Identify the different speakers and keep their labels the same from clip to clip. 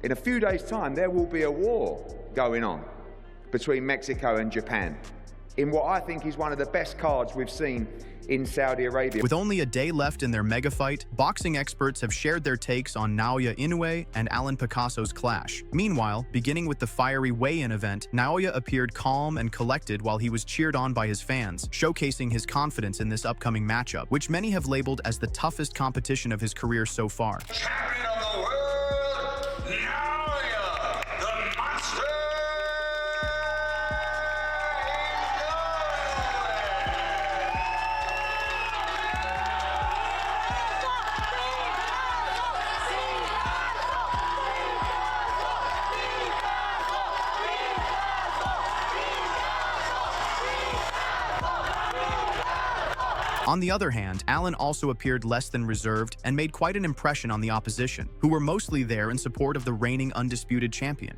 Speaker 1: In a few days' time, there will be a war going on between Mexico and Japan in what I think is one of the best cards we've seen in Saudi Arabia.
Speaker 2: With only a day left in their mega fight, boxing experts have shared their takes on Naoya Inoue and Alan Picasso's clash. Meanwhile, beginning with the fiery weigh-in event, Naoya appeared calm and collected while he was cheered on by his fans, showcasing his confidence in this upcoming matchup, which many have labeled as the toughest competition of his career so far.
Speaker 3: Champion of the world, Naoya, the monster!
Speaker 2: On the other hand, Alan also appeared less than reserved and made quite an impression on the opposition, who were mostly there in support of the reigning undisputed champion.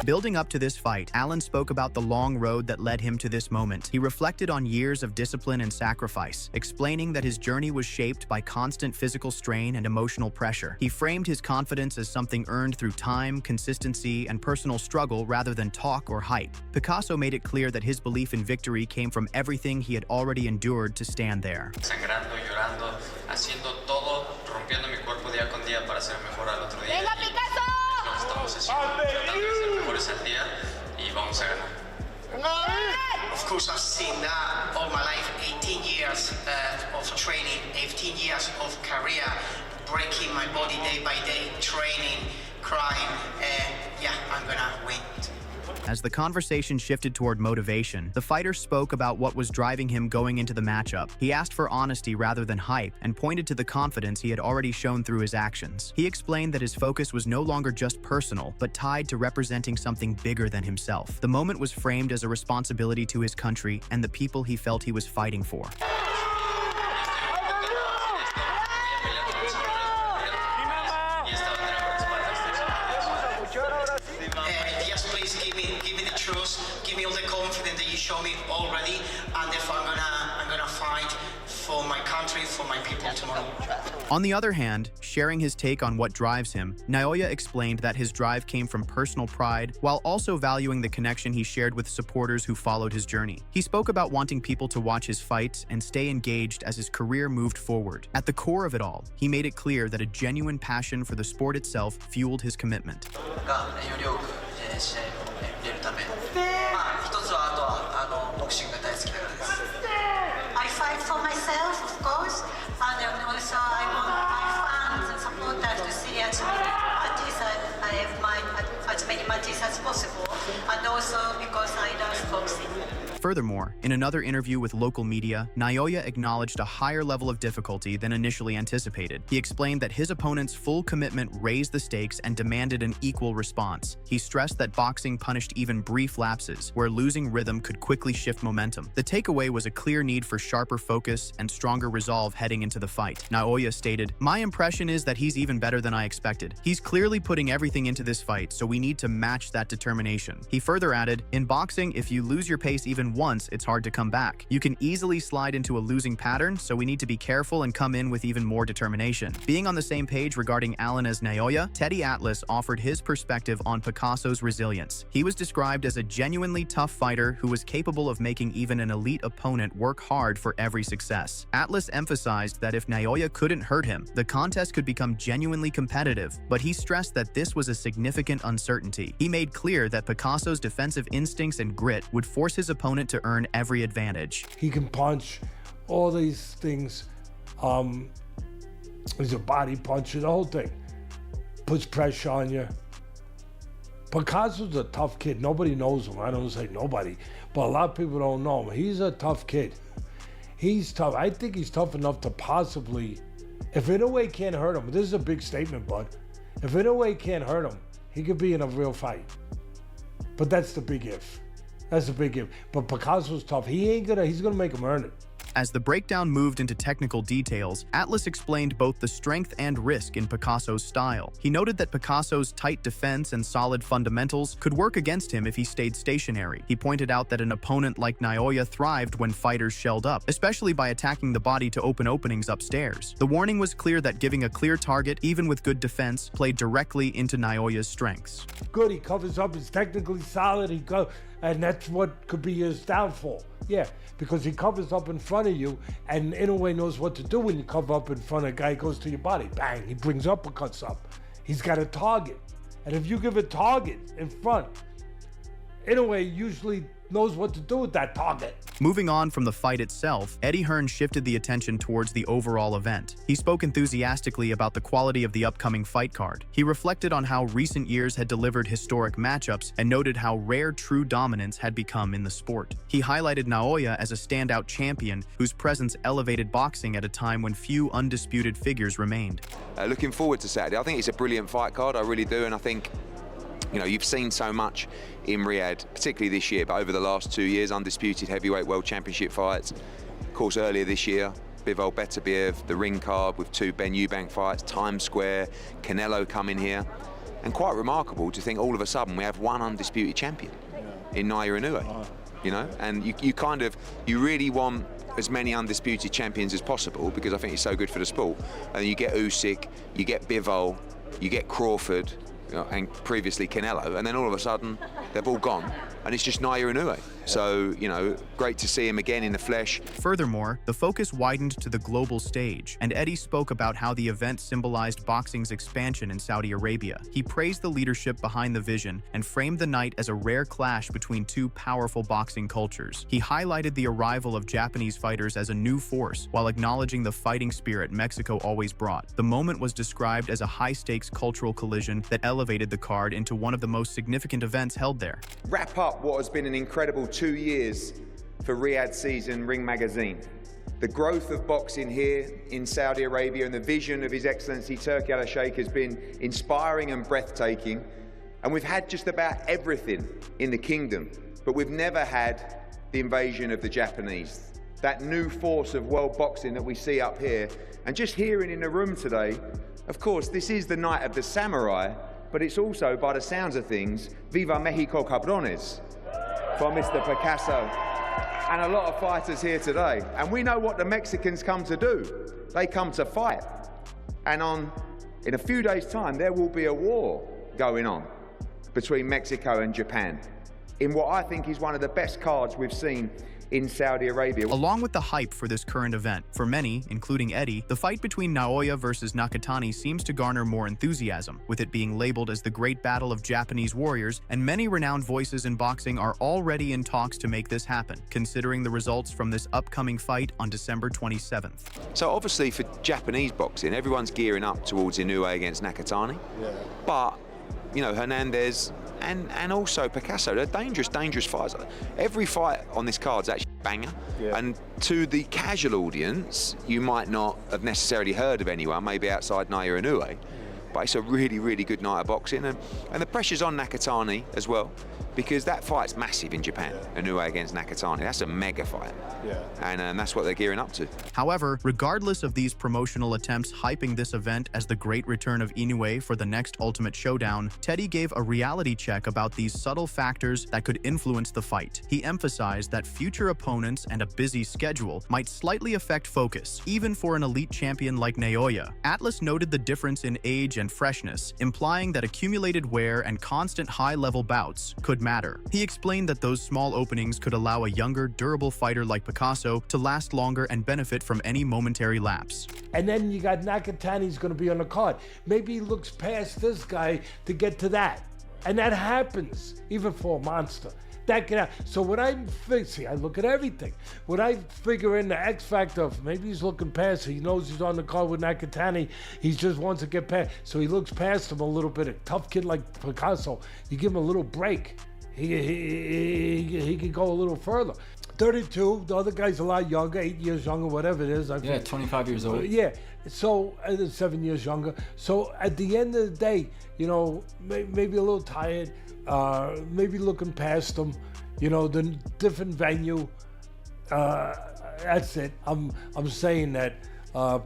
Speaker 2: Building up to this fight, Alan spoke about the long road that led him to this moment. He reflected on years of discipline and sacrifice, explaining that his journey was shaped by constant physical strain and emotional pressure. He framed his confidence as something earned through time, consistency, and personal struggle rather than talk or hype. Picasso made it clear that his belief in victory came from everything he had already endured to stand there.
Speaker 4: Sangrando, llorando, haciendo todo, rompiendo mi cuerpo día con día para ser mejor al otro día.
Speaker 5: ¡Venga, Picasso!
Speaker 4: Estamos haciendo, tratando de ser mejores al día y vamos a ganar.
Speaker 6: Of course, I've seen that all my life, 18 years of training, 18 years of career, breaking my body day by day, training, crying, yeah, I'm gonna win.
Speaker 2: As the conversation shifted toward motivation, the fighter spoke about what was driving him going into the matchup. He asked for honesty rather than hype and pointed to the confidence he had already shown through his actions. He explained that his focus was no longer just personal, but tied to representing something bigger than himself. The moment was framed as a responsibility to his country and the people he felt he was fighting for.
Speaker 6: Give me all the confidence that you show me already, and therefore I'm gonna fight for my country, for my people tomorrow.
Speaker 2: On the other hand, sharing his take on what drives him, Naoya explained that his drive came from personal pride while also valuing the connection he shared with supporters who followed his journey. He spoke about wanting people to watch his fights and stay engaged as his career moved forward. At the core of it all, he made it clear that a genuine passion for the sport itself fueled his commitment.
Speaker 7: I fight for myself, of course, and also I want my fans and supporters to see as many matches I have as many matches as possible, and also because I love boxing.
Speaker 2: Furthermore, in another interview with local media, Naoya acknowledged a higher level of difficulty than initially anticipated. He explained that his opponent's full commitment raised the stakes and demanded an equal response. He stressed that boxing punished even brief lapses, where losing rhythm could quickly shift momentum. The takeaway was a clear need for sharper focus and stronger resolve heading into the fight. Naoya stated, "My impression is that he's even better than I expected. He's clearly putting everything into this fight, so we need to match that determination." He further added, "In boxing, if you lose your pace even once, it's hard to come back. You can easily slide into a losing pattern, so we need to be careful and come in with even more determination." Being on the same page regarding Alan as Naoya, Teddy Atlas offered his perspective on Picasso's resilience. He was described as a genuinely tough fighter who was capable of making even an elite opponent work hard for every success. Atlas emphasized that if Naoya couldn't hurt him, the contest could become genuinely competitive, but he stressed that this was a significant uncertainty. He made clear that Picasso's defensive instincts and grit would force his opponent to earn every advantage.
Speaker 8: He can punch, all these things. He's a body puncher, the whole thing. Puts pressure on you. Picasso's a tough kid. Nobody knows him. I don't say nobody, but a lot of people don't know him. He's a tough kid. He's tough. I think he's tough enough to possibly, if Inoue can't hurt him, this is a big statement, bud. If Inoue can't hurt him, he could be in a real fight. But that's the big if. That's the big if. But Picasso's tough. He's gonna make him earn it.
Speaker 2: As the breakdown moved into technical details, Atlas explained both the strength and risk in Picasso's style. He noted that Picasso's tight defense and solid fundamentals could work against him if he stayed stationary. He pointed out that an opponent like Naoya thrived when fighters shelled up, especially by attacking the body to open openings upstairs. The warning was clear that giving a clear target, even with good defense, played directly into Naoya's strengths.
Speaker 8: Good, he covers up, he's technically solid, and that's what could be his downfall. Yeah, because he covers up in front of you, and Inoue knows what to do when you cover up in front of a guy. He goes to your body, bang, he brings uppercuts up. He's got a target, and if you give a target in front, Inoue usually knows what to do with that target.
Speaker 2: Moving on from the fight itself, Eddie Hearn shifted the attention towards the overall event. He spoke enthusiastically about the quality of the upcoming fight card. He reflected on how recent years had delivered historic matchups and noted how rare true dominance had become in the sport. He highlighted Naoya as a standout champion whose presence elevated boxing at a time when few undisputed figures remained.
Speaker 1: Looking forward to Saturday. I think it's a brilliant fight card, I really do, and I think you've seen so much in Riyadh, particularly this year, but over the last 2 years, undisputed heavyweight world championship fights. Of course, earlier this year, Bivol Beterbiev, the ring card with 2 Ben Eubank fights, Times Square, Canelo coming here. And quite remarkable to think all of a sudden we have one undisputed champion in Naoya Inoue, and you really want as many undisputed champions as possible because I think it's so good for the sport. And you get Usyk, you get Bivol, you get Crawford, and previously Canelo, and then all of a sudden they've all gone and it's just Naoya Inoue. So, great to see him again in the flesh.
Speaker 2: Furthermore, the focus widened to the global stage, and Eddie spoke about how the event symbolized boxing's expansion in Saudi Arabia. He praised the leadership behind the vision and framed the night as a rare clash between 2 powerful boxing cultures. He highlighted the arrival of Japanese fighters as a new force, while acknowledging the fighting spirit Mexico always brought. The moment was described as a high-stakes cultural collision that elevated the card into one of the most significant events held there.
Speaker 1: Wrap up what has been an incredible 2 years for Riyadh Season Ring Magazine. The growth of boxing here in Saudi Arabia and the vision of His Excellency Turki Al-Sheikh has been inspiring and breathtaking. And we've had just about everything in the kingdom, but we've never had the invasion of the Japanese. That new force of world boxing that we see up here. And just hearing in the room today, of course, this is the night of the samurai, but it's also, by the sounds of things, Viva Mexico Cabrones from Mr. Picasso and a lot of fighters here today. And we know what the Mexicans come to do. They come to fight. And in a few days' time, there will be a war going on between Mexico and Japan in what I think is one of the best cards we've seen in Saudi Arabia.
Speaker 2: Along with the hype for this current event, for many, including Eddie, the fight between Naoya versus Nakatani seems to garner more enthusiasm, with it being labeled as the great battle of Japanese warriors, and many renowned voices in boxing are already in talks to make this happen, considering the results from this upcoming fight on December 27th.
Speaker 1: So obviously for Japanese boxing, everyone's gearing up towards Inoue against Nakatani. Yeah. But, Hernandez and also Picasso, they're dangerous fights. Every fight on this card's actually a banger. Yeah. And to the casual audience, you might not have necessarily heard of anyone, maybe outside Naoya Inoue, but it's a really, really good night of boxing. And the pressure's on Nakatani as well, because that fight's massive in Japan. Inoue against Nakatani, that's a mega fight. Yeah. And that's what they're gearing up to.
Speaker 2: However, regardless of these promotional attempts hyping this event as the great return of Inoue for the next Ultimate Showdown, Teddy gave a reality check about these subtle factors that could influence the fight. He emphasized that future opponents and a busy schedule might slightly affect focus, even for an elite champion like Naoya. Atlas noted the difference in age and freshness, implying that accumulated wear and constant high-level bouts could matter. He explained that those small openings could allow a younger, durable fighter like Picasso to last longer and benefit from any momentary lapse.
Speaker 8: And then you got Nakatani's going to be on the card. Maybe he looks past this guy to get to that. And that happens, even for a monster. That can happen. So when I look at everything. When I figure in the X factor of maybe he's looking past, he knows he's on the card with Nakatani, he just wants to get past. So he looks past him a little bit. A tough kid like Picasso, you give him a little break. He could go a little further. 32, the other guy's a lot younger, 8 years younger, whatever it is.
Speaker 5: 25 years old.
Speaker 8: Yeah, so 7 years younger. So at the end of the day, maybe a little tired, maybe looking past them, the different venue. That's it. I'm saying that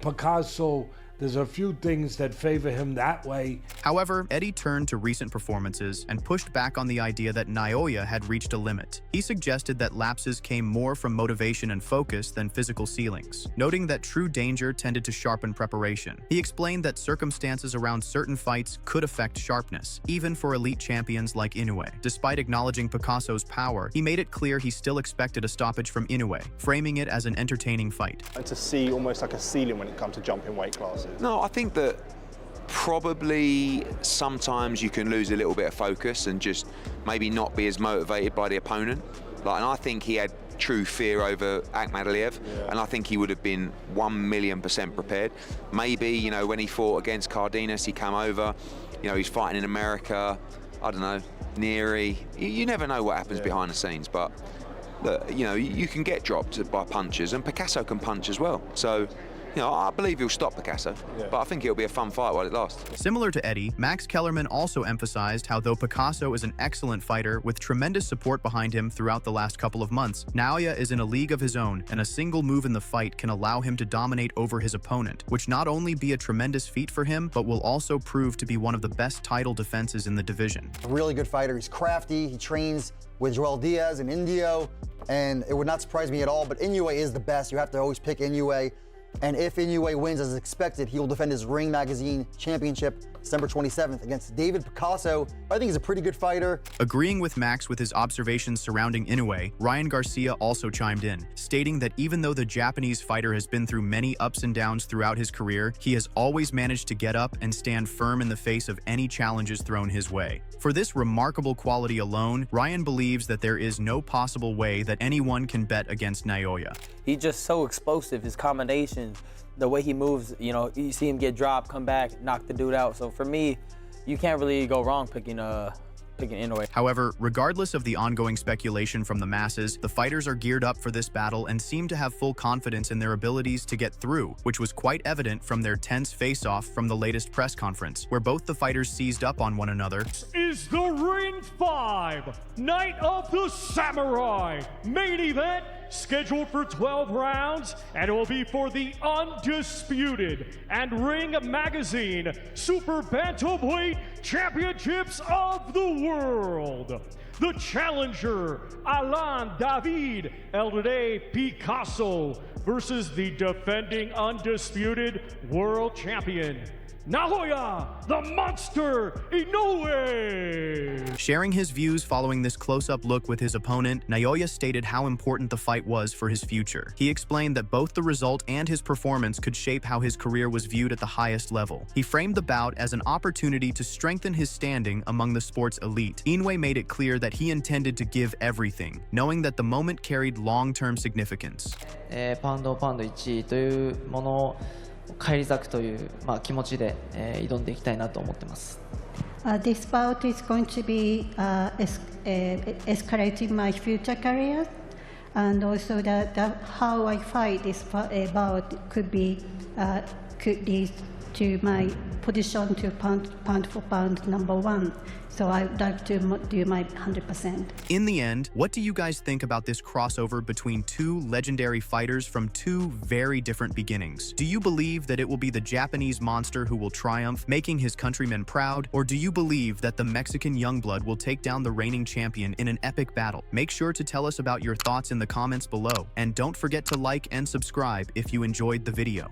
Speaker 8: Picasso, there's a few things that favor him that way.
Speaker 2: However, Eddie turned to recent performances and pushed back on the idea that Naoya had reached a limit. He suggested that lapses came more from motivation and focus than physical ceilings, noting that true danger tended to sharpen preparation. He explained that circumstances around certain fights could affect sharpness, even for elite champions like Inoue. Despite acknowledging Picasso's power, he made it clear he still expected a stoppage from Inoue, framing it as an entertaining fight.
Speaker 5: And to see almost like a ceiling when it comes to jumping weight classes.
Speaker 1: No, I think that probably sometimes you can lose a little bit of focus and just maybe not be as motivated by the opponent. And I think he had true fear over Akhmadaliev, and I think he would have been 1,000,000% prepared. Maybe, when he fought against Cardenas, he came over, he's fighting in America, I don't know, Neary. You never know what happens behind the scenes, but look, you can get dropped by punches, and Picasso can punch as well. So, I believe he'll stop Picasso, but I think it'll be a fun fight while it lasts.
Speaker 2: Similar to Eddie, Max Kellerman also emphasized how though Picasso is an excellent fighter with tremendous support behind him throughout the last couple of months, Naoya is in a league of his own, and a single move in the fight can allow him to dominate over his opponent, which not only be a tremendous feat for him, but will also prove to be one of the best title defenses in the division.
Speaker 9: A really good fighter. He's crafty. He trains with Joel Diaz and Indio, and it would not surprise me at all, but Inoue is the best. You have to always pick Inoue. And if Inoue wins as expected, he will defend his Ring Magazine Championship December 27th against David Picasso. I think he's a pretty good fighter.
Speaker 2: Agreeing with Max with his observations surrounding Inoue, Ryan Garcia also chimed in, stating that even though the Japanese fighter has been through many ups and downs throughout his career, he has always managed to get up and stand firm in the face of any challenges thrown his way. For this remarkable quality alone, Ryan believes that there is no possible way that anyone can bet against Naoya.
Speaker 10: He's just so explosive, his combinations, the way he moves, you see him get dropped, come back, knock the dude out. So for me, you can't really go wrong picking Inoue.
Speaker 2: However, regardless of the ongoing speculation from the masses, the fighters are geared up for this battle and seem to have full confidence in their abilities to get through, which was quite evident from their tense face-off from the latest press conference, where both the fighters seized up on one another.
Speaker 11: This is the Ring 5 Night of the Samurai main event, scheduled for 12 rounds, and it will be for the undisputed and Ring Magazine Super Bantamweight Championships of the world. The challenger, Alain David Eldade Picasso, versus the defending undisputed world champion, Naoya, the Monster Inoue!
Speaker 2: Sharing his views following this close-up look with his opponent, Naoya stated how important the fight was for his future. He explained that both the result and his performance could shape how his career was viewed at the highest level. He framed the bout as an opportunity to strengthen his standing among the sport's elite. Inoue made it clear that he intended to give everything, knowing that the moment carried long-term significance.
Speaker 12: パウンドパウンド1位というものを返り咲くという、気持ちで、挑んでいきたいなと思ってます。
Speaker 7: This bout is going to be escalating my future career, and also how I fight this bout could lead to my position to pound for pound #1. So I would like to do my 100%.
Speaker 2: In the end, what do you guys think about this crossover between two legendary fighters from two very different beginnings? Do you believe that it will be the Japanese monster who will triumph, making his countrymen proud? Or do you believe that the Mexican youngblood will take down the reigning champion in an epic battle? Make sure to tell us about your thoughts in the comments below. And don't forget to like and subscribe if you enjoyed the video.